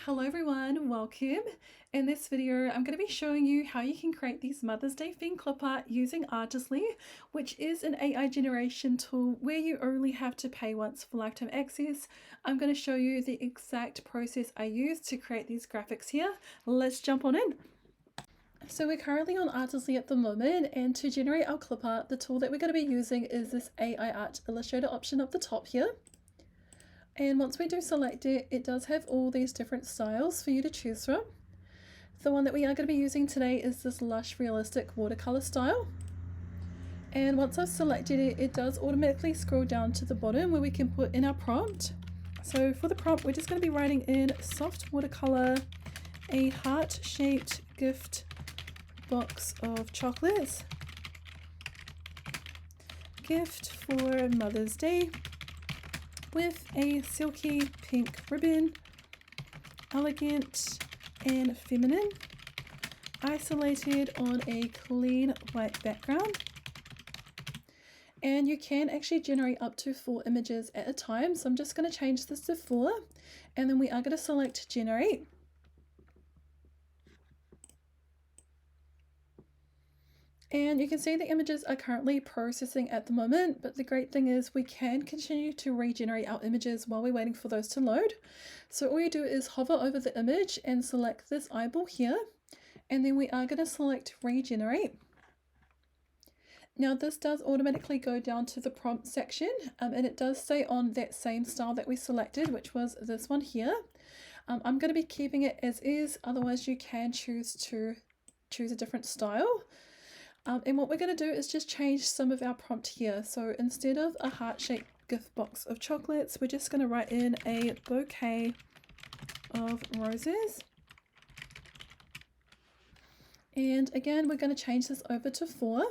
Hello everyone, welcome. In this video, I'm going to be showing you how you can create these Mother's Day theme clip art using Artisly, which is an AI generation tool where you only have to pay once for lifetime access. I'm going to show you the exact process I use to create these graphics here. Let's jump on in. So we're currently on Artisly at the moment, and to generate our clip art, the tool that we're going to be using is this AI Art Illustrator option up the top here. And once we do select it, it does have all these different styles for you to choose from. The one that we are going to be using today is this lush realistic watercolor style. And once I've selected it, it does automatically scroll down to the bottom where we can put in our prompt. So for the prompt, we're just going to be writing in soft watercolor, a heart-shaped gift box of chocolates, gift for Mother's Day, with a silky pink ribbon, elegant and feminine, isolated on a clean white background. And you can actually generate up to 4 images at a time, so I'm just going to change this to 4, and then we are going to select generate. And you can see the images are currently processing at the moment, but the great thing is we can continue to regenerate our images while we're waiting for those to load. So all you do is hover over the image and select this eyeball here, and then we are going to select regenerate. Now this does automatically go down to the prompt section, and it does say on that same style that we selected, which was this one here. I'm going to be keeping it as is, otherwise you can choose a different style. And what we're going to do is just change some of our prompt here. So instead of a heart-shaped gift box of chocolates, we're just going to write in a bouquet of roses. And again, we're going to change this over to 4.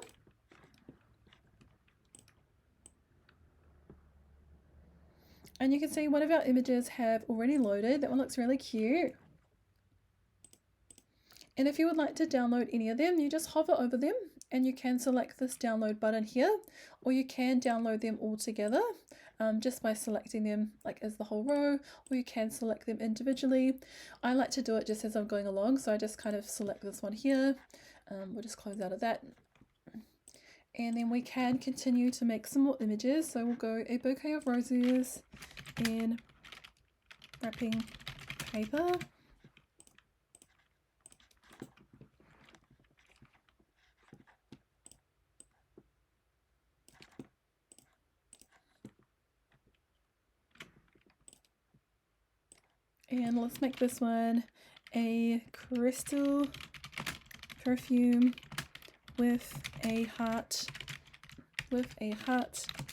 And you can see one of our images have already loaded. That one looks really cute. And if you would like to download any of them, you just hover over them and you can select this download button here, or you can download them all together just by selecting them like as the whole row, or you can select them individually. I like to do it just as I'm going along, so I just kind of select this one here. We'll just close out of that. And then we can continue to make some more images. So we'll go a bouquet of roses in wrapping paper. And let's make this one a crystal perfume with a heart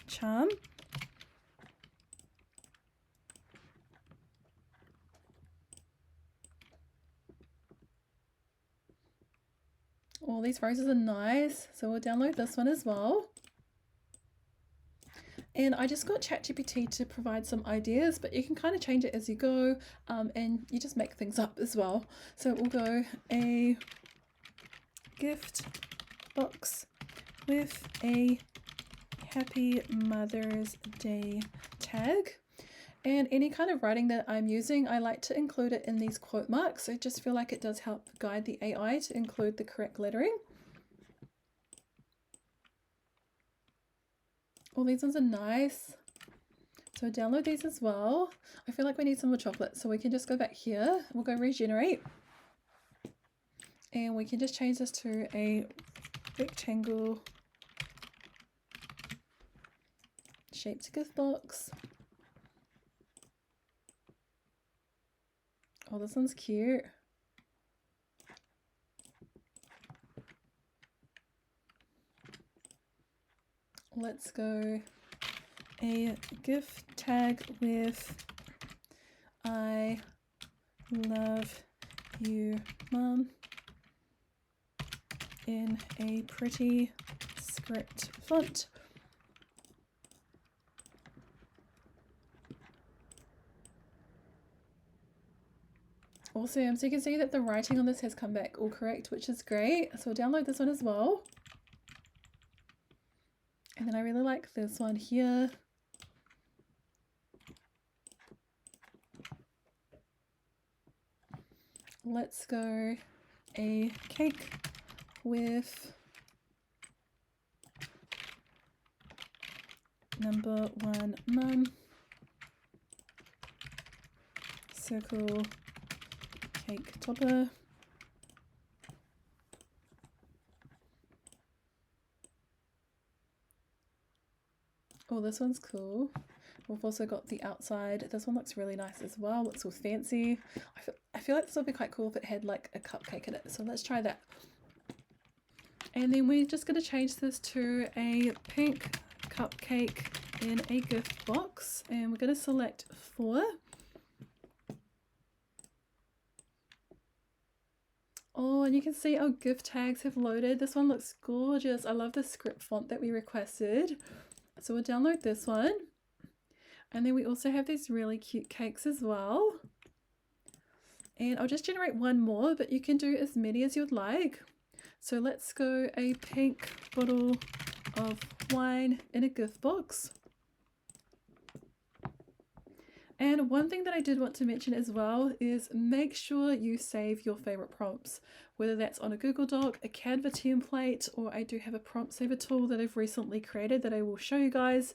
charm. All these roses are nice, so we'll download this one as well. And I just got ChatGPT to provide some ideas, but you can kind of change it as you go, and you just make things up as well. So we'll go a gift box with a Happy Mother's Day tag. And any kind of writing that I'm using, I like to include it in these quote marks. I just feel like it does help guide the AI to include the correct lettering. All these ones are nice. So download these as well. I feel like we need some more chocolate, so we can just go back here. We'll go regenerate. And we can just change this to a rectangle shaped gift box. Oh, this one's cute. Let's go a gift tag with I love you, Mum, in a pretty script font. Awesome, so you can see that the writing on this has come back all correct, which is great. So we'll download this one as well. And then I really like this one here. let's go a cake with number 1 mum, circle cake topper, oh this one's cool. We've also got the outside. This one looks really nice as well. Looks all fancy. I feel like this would be quite cool if it had like a cupcake in it. So let's try that. And then we're just going to change this to a pink cupcake in a gift box. And we're going to select 4. Oh, and you can see our gift tags have loaded. This one looks gorgeous. I love the script font that we requested. So we'll download this one. And then we also have these really cute cakes as well. And I'll just generate one more, but you can do as many as you'd like. So let's go a pink bottle of wine in a gift box. And one thing that I did want to mention as well is make sure you save your favorite prompts, whether that's on a Google Doc, a Canva template, or I do have a prompt saver tool that I've recently created that I will show you guys.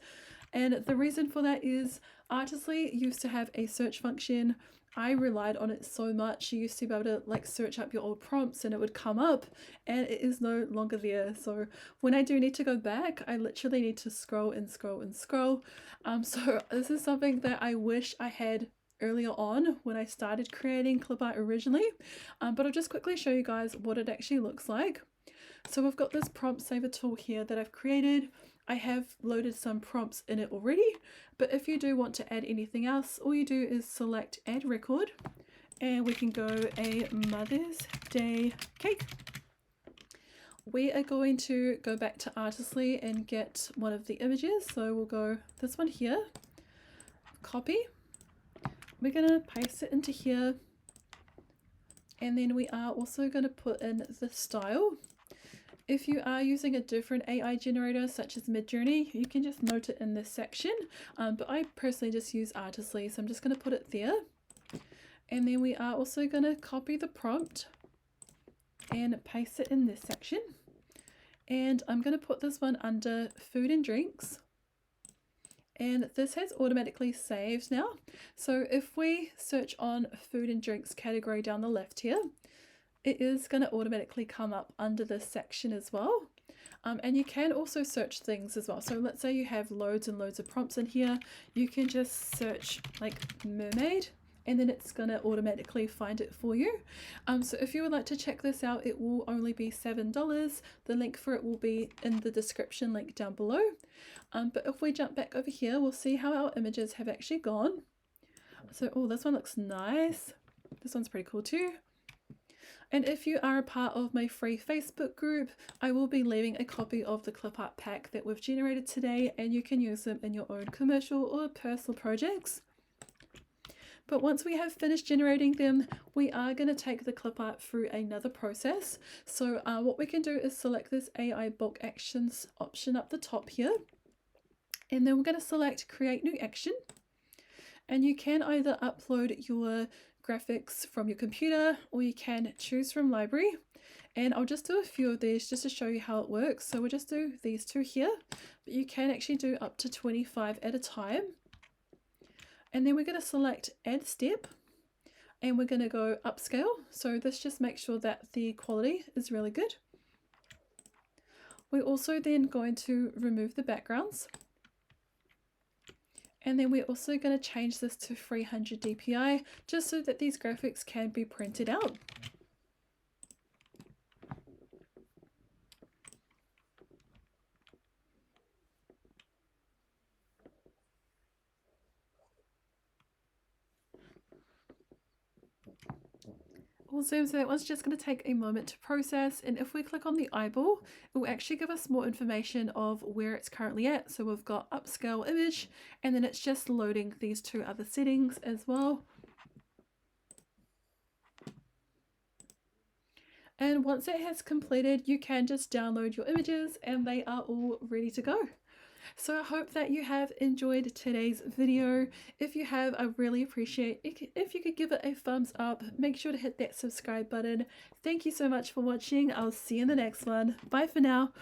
And the reason for that is Artisly used to have a search function. I relied on it so much. You used to be able to like search up your old prompts and it would come up, and it is no longer there. So when I do need to go back, I literally need to scroll and scroll and scroll. So this is something that I wish I had earlier on when I started creating Clipart originally. But I'll just quickly show you guys what it actually looks like. So we've got this prompt saver tool here that I've created. I have loaded some prompts in it already, but if you do want to add anything else, all you do is select add record, and we can go a Mother's Day cake. We are going to go back to Artisly and get one of the images. So we'll go this one here, copy. We're going to paste it into here, and then we are also going to put in the style. If you are using a different AI generator such as Midjourney, you can just note it in this section, but I personally just use Artisly, so I'm just going to put it there. And then we are also going to copy the prompt and paste it in this section. And I'm going to put this one under food and drinks. And this has automatically saved now. So if we search on food and drinks category down the left here, it is going to automatically come up under this section as well. And you can also search things as well. So let's say you have loads and loads of prompts in here. You can just search like mermaid, and then it's going to automatically find it for you. So if you would like to check this out, it will only be $7. The link for it will be in the description link down below. But if we jump back over here, we'll see how our images have actually gone. So, oh, this one looks nice. This one's pretty cool too. And if you are a part of my free Facebook group, I will be leaving a copy of the Clipart pack that we've generated today, and you can use them in your own commercial or personal projects. But once we have finished generating them, we are going to take the Clipart through another process. So what we can do is select this AI bulk actions option up the top here, and then we're going to select create new action. And you can either upload your graphics from your computer, or you can choose from library. And I'll just do a few of these just to show you how it works. So we'll just do these 2 here, but you can actually do up to 25 at a time. And then we're going to select add step, and we're going to go upscale. So this just makes sure that the quality is really good. We're also then going to remove the backgrounds. And then we're also going to change this to 300 dpi just so that these graphics can be printed out. Awesome, so that one's just going to take a moment to process, and if we click on the eyeball, it will actually give us more information of where it's currently at. So we've got upscale image, and then it's just loading these 2 other settings as well. And once it has completed, you can just download your images and they are all ready to go. So I hope that you have enjoyed today's video. If you have, I really appreciate it if you could give it a thumbs up. Make sure to hit that subscribe button. Thank you so much for watching. I'll see you in the next one. Bye for now.